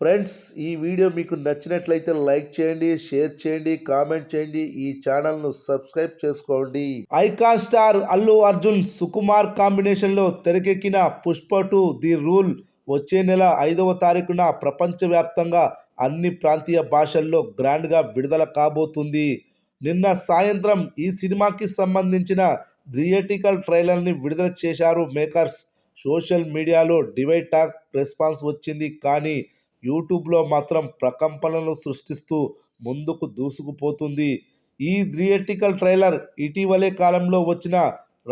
Friends, ఈ video మీకు నచ్చినట్లయితే లైక్ చేయండి, షేర్ చేయండి, కామెంట్ చేయండి. ఈ ఛానల్ను సబ్స్క్రైబ్ చేసుకోండి. ఐకాన్ స్టార్ అల్లు అర్జున్ సుకుమార్ కాంబినేషన్లో తెరకెక్కిన పుష్ప 2 ది రూల్ వచ్చే నెల 5వ తారీఖున ప్రపంచవ్యాప్తంగా అన్ని ప్రాంతీయ భాషల్లో గ్రాండ్గా విడుదల కాబోతుంది. నిన్న సాయంత్రం ఈ సినిమాకి సంబంధించిన థియేట్రికల్ ట్రైలర్ని విడుదల చేశారు మేకర్స్. సోషల్ మీడియాలో డివైడ్ టాక్ రెస్పాన్స్ వచ్చింది. కానీ యూట్యూబ్లో మాత్రం ప్రకంపనలు సృష్టిస్తూ ముందుకు దూసుకుపోతుంది. ఈ థియేట్రికల్ ట్రైలర్ ఇటీవలే కాలంలో వచ్చిన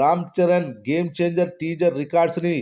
Ram Charan game changer teaser రికార్డ్స్ని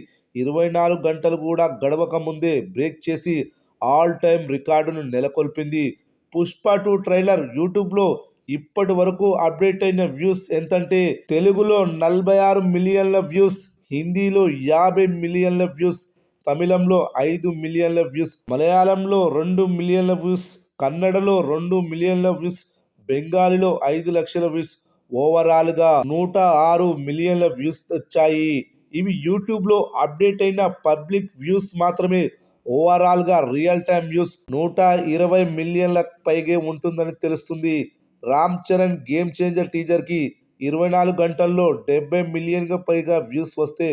24 గంటలు కూడా గడవక ముందే బ్రేక్ చేసి ఆల్ టైమ్ రికార్డును నెలకొల్పింది. పుష్ప 2 ట్రైలర్ యూట్యూబ్లో ఇప్పటి వరకు అప్డేట్ అయిన వ్యూస్ ఎంతంటే తెలుగులో 46 మిలియన్ల వ్యూస్, హిందీలో 50 మిలియన్ల వ్యూస్, తమిళంలో 5 మిలియన్ల వ్యూస్, మలయాళంలో 2 మిలియన్ల వ్యూస్, కన్నడలో 2 మిలియన్ల వ్యూస్, బెంగాలీలో 5 లక్షల వ్యూస్, ఓవరాల్గా 106 మిలియన్ల వ్యూస్ వచ్చాయి. ఇవి యూట్యూబ్లో అప్డేట్ అయిన పబ్లిక్ వ్యూస్ మాత్రమే. ఓవరాల్గా రియల్ టైమ్ వ్యూస్ 120 మిలియన్ల పైగే ఉంటుందని తెలుస్తుంది. రామ్ చరణ్ గేమ్ చేంజర్ టీజర్కి 24 గంటల్లో 70 మిలియన్గా పైగా వ్యూస్ వస్తే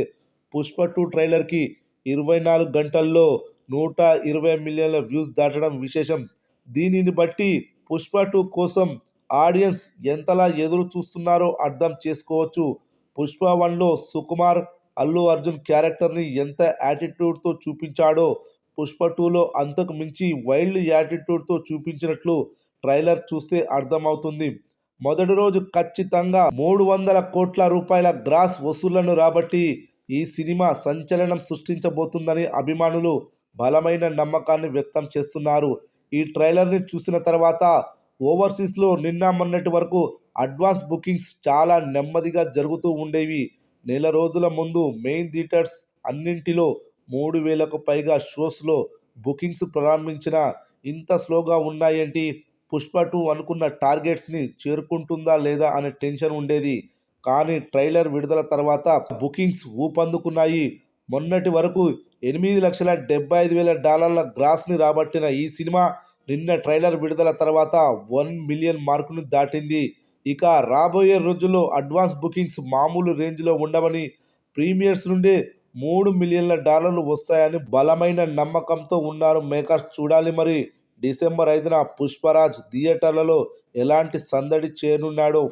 పుష్ప 2 ట్రైలర్కి 24 గంటల్లో 120 మిలియన్ల వ్యూస్ దాటడం విశేషం. దీనిని బట్టి పుష్ప 2 కోసం ఆడియన్స్ ఎంతలా ఎదురు చూస్తున్నారో అర్థం చేసుకోవచ్చు. పుష్ప 1లో సుకుమార్ అల్లు అర్జున్ క్యారెక్టర్ని ఎంత యాటిట్యూడ్తో చూపించాడో పుష్ప 2లో అంతకు మించి వైల్డ్ యాటిట్యూడ్తో చూపించినట్లు ట్రైలర్ చూస్తే అర్థమవుతుంది. మొదటి రోజు ఖచ్చితంగా 300 కోట్ల రూపాయల గ్రాస్ వసూళ్లను రాబట్టి ఈ సినిమా సంచలనం సృష్టించబోతుందని అభిమానులు బలమైన నమ్మకాన్ని వ్యక్తం చేస్తున్నారు. ఈ ట్రైలర్ని చూసిన తర్వాత ఓవర్సీస్లో నిన్న మొన్నటి వరకు అడ్వాన్స్ బుకింగ్స్ చాలా నెమ్మదిగా జరుగుతూ ఉండేవి. నెల రోజుల ముందు మెయిన్ థియేటర్స్ అన్నింటిలో 3000కు పైగా షోస్లో బుకింగ్స్ ప్రారంభించిన ఇంత స్లోగా ఉన్నాయేంటి, పుష్ప 2 అనుకున్న టార్గెట్స్ని చేరుకుంటుందా లేదా అనే టెన్షన్ ఉండేది. కానీ ట్రైలర్ విడుదల తర్వాత బుకింగ్స్ ఊపందుకున్నాయి. మొన్నటి వరకు $8,75,000 గ్రాస్ని రాబట్టిన ఈ సినిమా నిన్న ట్రైలర్ విడుదల తర్వాత 1 మిలియన్ మార్కును దాటింది. ఇక రాబోయే రోజుల్లో అడ్వాన్స్ బుకింగ్స్ మామూలు రేంజ్లో ఉండవని, ప్రీమియర్స్ నుండే $3 మిలియన్ల వస్తాయని బలమైన నమ్మకంతో ఉన్నారు మేకర్స్. చూడాలి మరి డిసెంబర్ 5న పుష్పరాజ్ థియేటర్లలో ఎలాంటి సందడి చేయనున్నాడో.